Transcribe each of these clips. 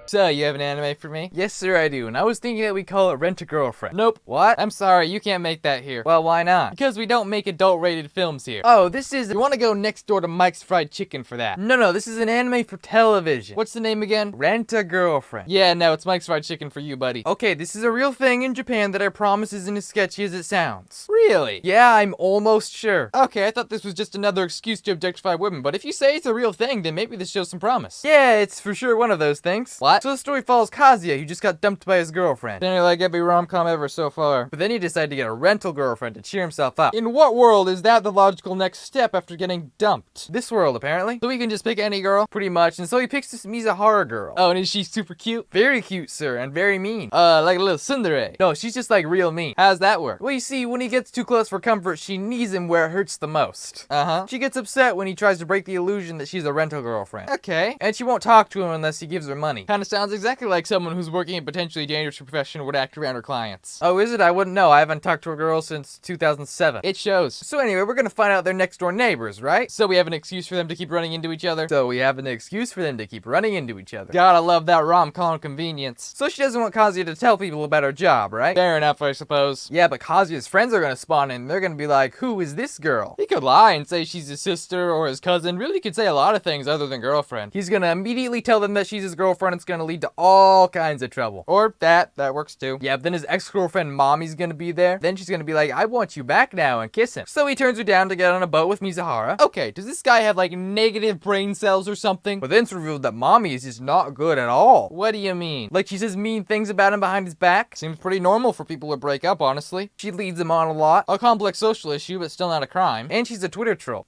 So, you have an anime for me? Yes, sir, I do. And I was thinking that we call it Rent-A-Girlfriend. Nope. What? I'm sorry, you can't make that here. Well, why not? Because we don't make adult-rated films here. Oh, this is... You want to go next door to Mike's Fried Chicken for that. No, this is an anime for television. What's the name again? Rent-A-Girlfriend. Yeah, no, it's Mike's Fried Chicken for you, buddy. Okay, this is a real thing in Japan that I promise isn't as sketchy as it sounds. Really? Yeah, I'm almost sure. Okay, I thought this was just another excuse to objectify women, but if you say it's a real thing, then maybe this shows some promise. Yeah, it's for sure one of those things. What? So the story follows KAZUYA, who just got dumped by his girlfriend. Didn't like every rom-com ever so far. But then he decided to get a rental girlfriend to cheer himself up. In what world is that the logical next step after getting dumped? This world, apparently. So he can just pick any girl, pretty much, and so he picks this Mizuhara girl. Oh, and is she super cute? Very cute, sir, and very mean. Like a little tsundere. No, she's just like real mean. How's that work? Well, you see, when he gets too close for comfort, she knees him where it hurts the most. She gets upset when he tries to break the illusion that she's a rental girlfriend. Okay. And she won't talk to him unless he gives her money. Kinda sounds exactly like someone who's working a potentially dangerous profession would act around her clients. Oh, is it? I wouldn't know. I haven't talked to a girl since 2007. It shows. So anyway, we're gonna find out they're next door neighbors, right? So we have an excuse for them to keep running into each other. Gotta love that rom-com convenience. So she doesn't want KAZUYA to tell people about her job, right? Fair enough, I suppose. Yeah, but KAZUYA's friends are gonna spawn in. They're gonna be like, who is this girl? He could lie and say she's his sister or his cousin. Really could say a lot of things other than girlfriend. He's gonna immediately tell them that she's his girlfriend. It's gonna lead to all kinds of trouble. Or that works too. Yeah, but then his ex-girlfriend Mommy's gonna be there. Then she's gonna be like, I want you back now, and kiss him. So he turns her down to get on a boat with Mizuhara. Okay, does this guy have like negative brain cells or something? But then it's revealed that Mommy is just not good at all. What do you mean? Like she says mean things about him behind his back? Seems pretty normal for people to break up, honestly. She leads him on a lot. A complex social issue, but still not a crime. And she's a Twitter troll.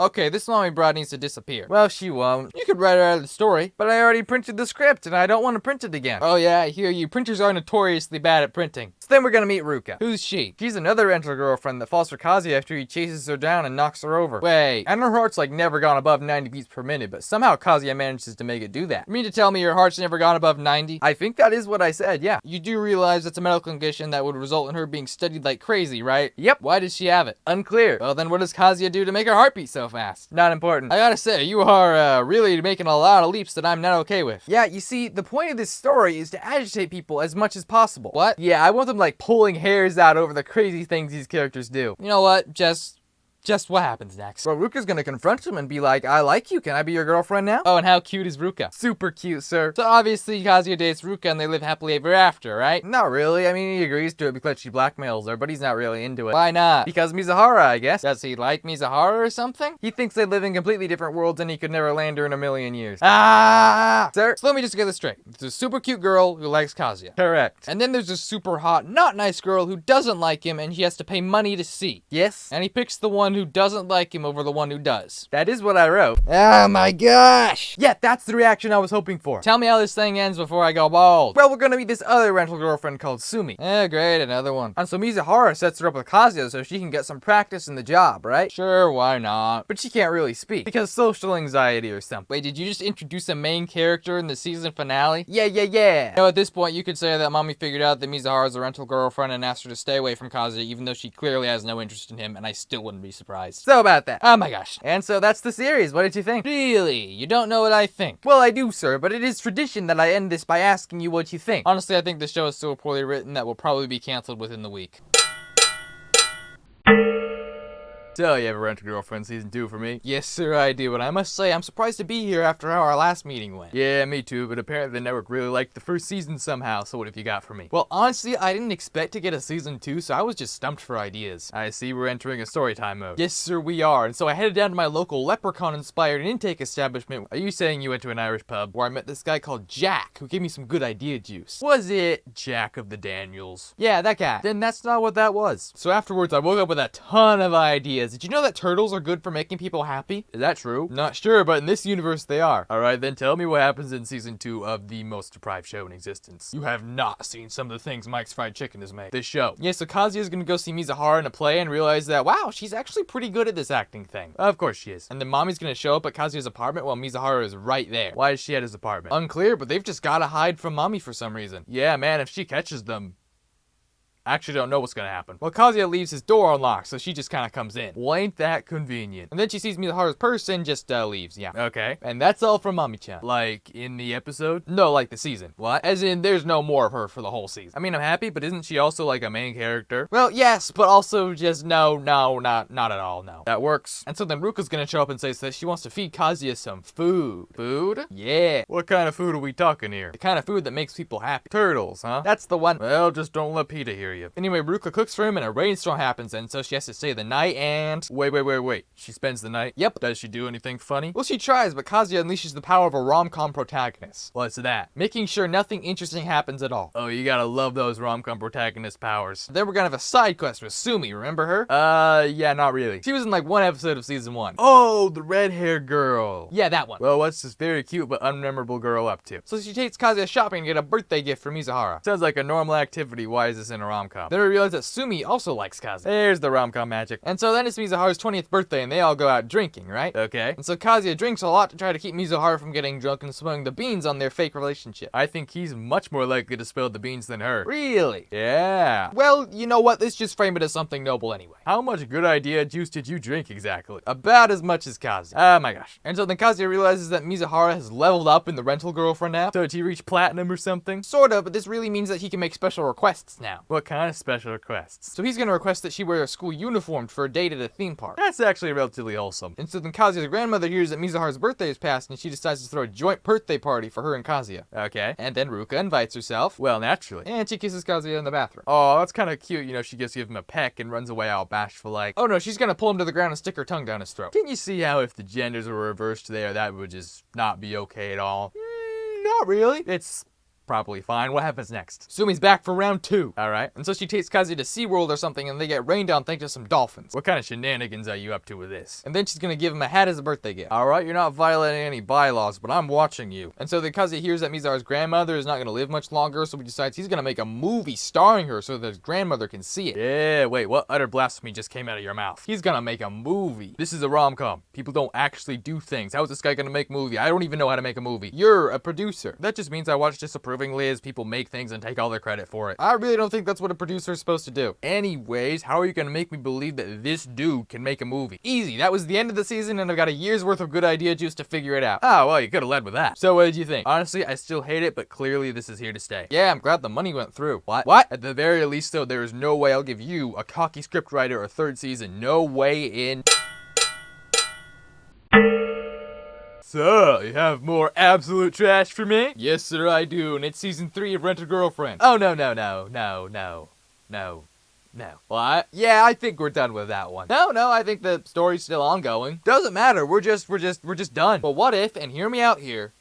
Okay, this mommy broad needs to disappear. Well, she won't. You could write her out of the story, but I already printed the script, and I don't want to print it again. Oh yeah, I hear you. Printers are notoriously bad at printing. So then we're gonna meet Ruka. Who's she? She's another rental girlfriend that falls for KAZUYA after he chases her down and knocks her over. Wait, and her heart's like never gone above 90 beats per minute, but somehow KAZUYA manages to make it do that. You mean to tell me your heart's never gone above 90? I think that is what I said, yeah. You do realize it's a medical condition that would result in her being studied like crazy, right? Yep. Why does she have it? Unclear. Well, then what does KAZUYA do to make her heart beat so fast? Not important. I gotta say, you are really making a lot of leaps that I'm not okay with. Yeah, you see, the point of this story is to agitate people as much as possible. What? Yeah, I want them like pulling hairs out over the crazy things these characters do. You know what? Just what happens next? Well, Ruka's gonna confront him and be like, I like you, can I be your girlfriend now? Oh, and how cute is Ruka? Super cute, sir. So obviously KAZUYA dates Ruka and they live happily ever after, right? Not really. I mean, he agrees to it because she blackmails her, but he's not really into it. Why not? Because Mizuhara, I guess. Does he like Mizuhara or something? He thinks they live in completely different worlds and he could never land her in a million years. Ah! Sir, so let me just get this straight. There's a super cute girl who likes KAZUYA. Correct. And then there's a super hot, not nice girl who doesn't like him and he has to pay money to see. Yes. And he picks the one who doesn't like him over the one who does. That is what I wrote. Oh my gosh! Yeah, that's the reaction I was hoping for. Tell me how this thing ends before I go bald. Well, we're gonna meet this other rental girlfriend called Sumi. Great, another one. And so Mizuhara sets her up with KAZUYA so she can get some practice in the job, right? Sure, why not? But she can't really speak because social anxiety or something. Wait, did you just introduce a main character in the season finale? Yeah. You know, at this point, you could say that Mommy figured out that Mizuhara is a rental girlfriend and asked her to stay away from KAZUYA even though she clearly has no interest in him, and I still wouldn't be surprised. So about that. Oh my gosh. And so that's the series. What did you think? Really? You don't know what I think? Well, I do, sir, but it is tradition that I end this by asking you what you think. Honestly, I think the show is so poorly written that will probably be canceled within the week. So, you have a Rent-A-Girlfriend Season 2 for me? Yes, sir, I do, and I must say, I'm surprised to be here after how our last meeting went. Yeah, me too, but apparently the network really liked the first season somehow, so what have you got for me? Well, honestly, I didn't expect to get a Season 2, so I was just stumped for ideas. I see we're entering a storytime mode. Yes, sir, we are, and so I headed down to my local leprechaun-inspired intake establishment. Are you saying you went to an Irish pub where I met this guy called Jack, who gave me some good idea juice? Was it Jack of the Daniels? Yeah, that guy. Then that's not what that was. So afterwards, I woke up with a ton of ideas. Did you know that turtles are good for making people happy? Is that true? Not sure, but in this universe they are. Alright, then tell me what happens in Season 2 of the most deprived show in existence. You have not seen some of the things Mike's Fried Chicken has made. This show. Yeah, so KAZUYA's gonna go see Mizuhara in a play and realize that, wow, she's actually pretty good at this acting thing. Of course she is. And then Mommy's gonna show up at KAZUYA's apartment while Mizuhara is right there. Why is she at his apartment? Unclear, but they've just gotta hide from Mommy for some reason. Yeah, man, if she catches them, actually don't know what's gonna happen. Well, Kazuya leaves his door unlocked, so she just kind of comes in. Well, ain't that convenient? And then she sees Mizuhara's purse and just leaves. Yeah. Okay. And that's all from Mami-chan. Like, in the episode? No, like the season. What? As in, there's no more of her for the whole season. I mean, I'm happy, but isn't she also like a main character? Well, yes, but also just no, not at all, no. That works. And so then Ruka's gonna show up and say that she wants to feed Kazuya some food. Food? Yeah. What kind of food are we talking here? The kind of food that makes people happy. Turtles, huh? That's the one. Well, just don't let PETA hear you. Anyway, Ruka cooks for him and a rainstorm happens, and so she has to stay the night and... Wait. She spends the night? Yep. Does she do anything funny? Well, she tries, but Kazuya unleashes the power of a rom-com protagonist. What's that? Making sure nothing interesting happens at all. Oh, you gotta love those rom-com protagonist powers. Then we're gonna have a side quest with Sumi, remember her? Yeah, not really. She was in like one episode of season 1. Oh, the red-haired girl. Yeah, that one. Well, what's this very cute but unmemorable girl up to? So she takes Kazuya shopping to get a birthday gift for Mizuhara. Sounds like a normal activity. Why is this in a rom-com? Then we realize that Sumi also likes Kazuya. There's the rom-com magic. And so then it's Mizuhara's 20th birthday and they all go out drinking, right? Okay. And so Kazuya drinks a lot to try to keep Mizuhara from getting drunk and spilling the beans on their fake relationship. I think he's much more likely to spill the beans than her. Really? Yeah. Well, you know what? Let's just frame it as something noble anyway. How much good idea juice did you drink exactly? About as much as Kazuya. Oh my gosh. And so then Kazuya realizes that Mizuhara has leveled up in the rental girlfriend app. So did he reach platinum or something? Sort of, but this really means that he can make special requests now. What kind of special requests? So he's gonna request that she wear a school uniform for a date at a theme park. That's actually relatively wholesome. And so then Kazuya's grandmother hears that Mizuhara's birthday is passed and she decides to throw a joint birthday party for her and Kazuya. Okay. And then Ruka invites herself. Well, naturally. And she kisses Kazuya in the bathroom. Oh, that's kind of cute. You know, she gives him a peck and runs away all bashful like. Oh no, she's gonna pull him to the ground and stick her tongue down his throat. Can you see how if the genders were reversed there, that would just not be okay at all? Not really. It's probably fine. What happens next? Sumi's back for round 2. Alright. And so she takes Kazuya to SeaWorld or something and they get rained on thanks to some dolphins. What kind of shenanigans are you up to with this? And then she's gonna give him a hat as a birthday gift. Alright, you're not violating any bylaws, but I'm watching you. And so then Kazuya hears that Mizuhara's grandmother is not gonna live much longer, so he decides he's gonna make a movie starring her so that his grandmother can see it. Yeah, wait, what utter blasphemy just came out of your mouth? He's gonna make a movie. This is a rom-com. People don't actually do things. How is this guy gonna make a movie? I don't even know how to make a movie. You're a producer. That just means I watch disapprovingly as people make things and take all their credit for it. I really don't think that's what a producer is supposed to do. Anyways, how are you gonna make me believe that this dude can make a movie? Easy. That was the end of the season and I've got a year's worth of good idea juice to figure it out. Oh, well, you could have led with that. So what did you think? Honestly, I still hate it, but clearly this is here to stay. Yeah, I'm glad the money went through. What? At the very least, though, there is no way I'll give you, a cocky scriptwriter, a 3rd season. No way in... So, you have more absolute trash for me? Yes, sir, I do, and it's season 3 of Rent a Girlfriend. Oh, no. What? Yeah, I think we're done with that one. No, I think the story's still ongoing. Doesn't matter, we're just done. But what if, and hear me out here,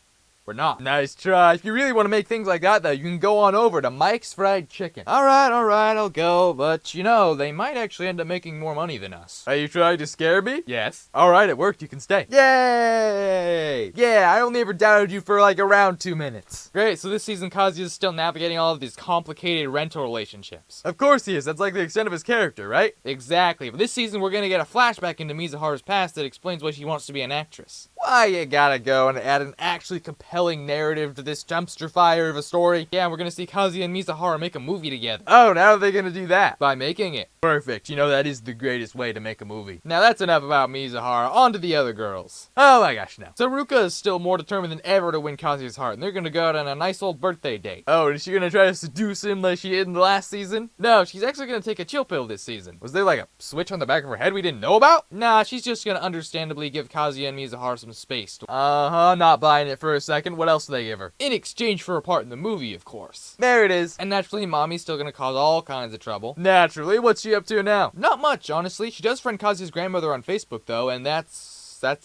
we're not. Nice try. If you really want to make things like that, though, you can go on over to Mike's Fried Chicken. Alright, I'll go, but you know, they might actually end up making more money than us. Are you trying to scare me? Yes. Alright, it worked, you can stay. Yay! Yeah, I only ever doubted you for like around 2 minutes. Great, so this season Kazuya's still navigating all of these complicated rental relationships. Of course he is, that's like the extent of his character, right? Exactly, but this season we're gonna get a flashback into Mizuhara's past that explains why she wants to be an actress. Why you gotta go and add an actually compelling narrative to this dumpster fire of a story? Yeah, we're gonna see Kazuya and Mizuhara make a movie together. Oh, now are they gonna do that? By making it. Perfect. You know, that is the greatest way to make a movie. Now that's enough about Mizuhara. On to the other girls. Oh my gosh, no. So Ruka is still more determined than ever to win Kazuya's heart, and they're gonna go out on a nice old birthday date. Oh, is she gonna try to seduce him like she did in the last season? No, she's actually gonna take a chill pill this season. Was there like a switch on the back of her head we didn't know about? Nah, she's just gonna understandably give Kazuya and Mizuhara some space. Not buying it for a second. What else do they give her? In exchange for a part in the movie, of course. There it is. And naturally, Mommy's still gonna cause all kinds of trouble. Naturally, what's she up to now? Not much, honestly. She does friend Kazuya's grandmother on Facebook, though, and that's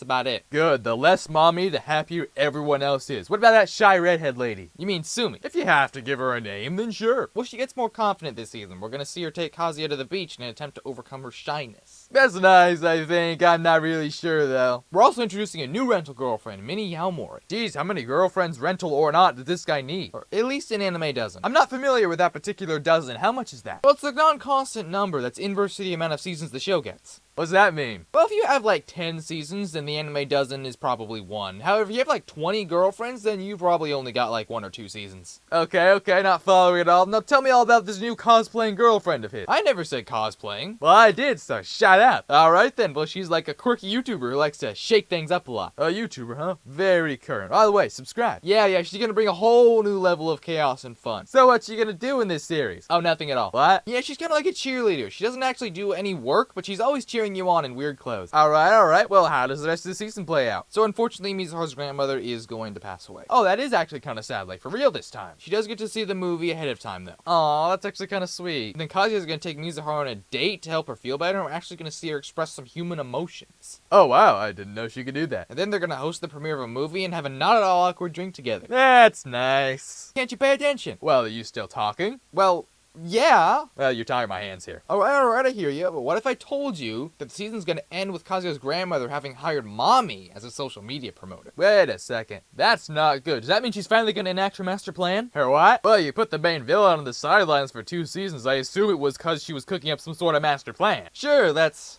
about it. Good. The less Mommy, the happier everyone else is. What about that shy redhead lady? You mean Sumi? If you have to give her a name, then sure. Well, she gets more confident this season. We're gonna see her take Kazuya to the beach in an attempt to overcome her shyness. That's nice, I think. I'm not really sure, though. We're also introducing a new rental girlfriend, Mini Yaomori. Geez, how many girlfriends, rental or not, does this guy need? Or at least an anime dozen. I'm not familiar with that particular dozen. How much is that? Well, it's a non-constant number that's inverse to the amount of seasons the show gets. What's that mean? Well, if you have like 10 seasons, then the anime dozen is probably 1. However, if you have like 20 girlfriends, then you probably only got like 1 or 2 seasons. Okay, not following at all. Now tell me all about this new cosplaying girlfriend of his. I never said cosplaying. Well, I did, so shut up. Alright then, well she's like a quirky YouTuber who likes to shake things up a lot. A YouTuber, huh? Very current. By the way, subscribe. Yeah, she's gonna bring a whole new level of chaos and fun. So what's she gonna do in this series? Oh, nothing at all. What? Yeah, she's kinda like a cheerleader. She doesn't actually do any work, but she's always cheering you on in weird clothes. Alright. Well, how does the rest of the season play out? So unfortunately, Mizuhara's grandmother is going to pass away. Oh, that is actually kinda sad, like for real this time. She does get to see the movie ahead of time though. Aw, that's actually kinda sweet. And then Kazuya's gonna take Mizuhara on a date to help her feel better, and we're actually gonna see her express some human emotions. Oh wow, I didn't know she could do that. And then they're gonna host the premiere of a movie and have a not at all awkward drink together. That's nice. Can't you pay attention? Well, are you still talking? Well, yeah. Well, you're tying my hands here. Alright, I hear you. But what if I told you that the season's gonna end with Kazuya's grandmother having hired Mommy as a social media promoter? Wait a second. That's not good. Does that mean she's finally gonna enact her master plan? Her what? Well, you put the main villain on the sidelines for 2 seasons. I assume it was cause she was cooking up some sort of master plan. Sure, let's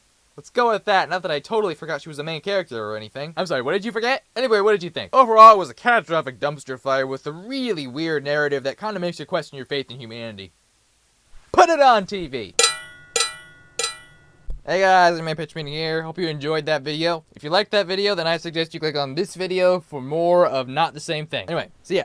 go with that. Not that I totally forgot she was the main character or anything. I'm sorry, what did you forget? Anyway, what did you think? Overall, it was a catastrophic dumpster fire with a really weird narrative that kind of makes you question your faith in humanity. Put it on TV! Hey guys, I'm Pitch Meeting here. Hope you enjoyed that video. If you liked that video, then I suggest you click on this video for more of not the same thing. Anyway, see ya.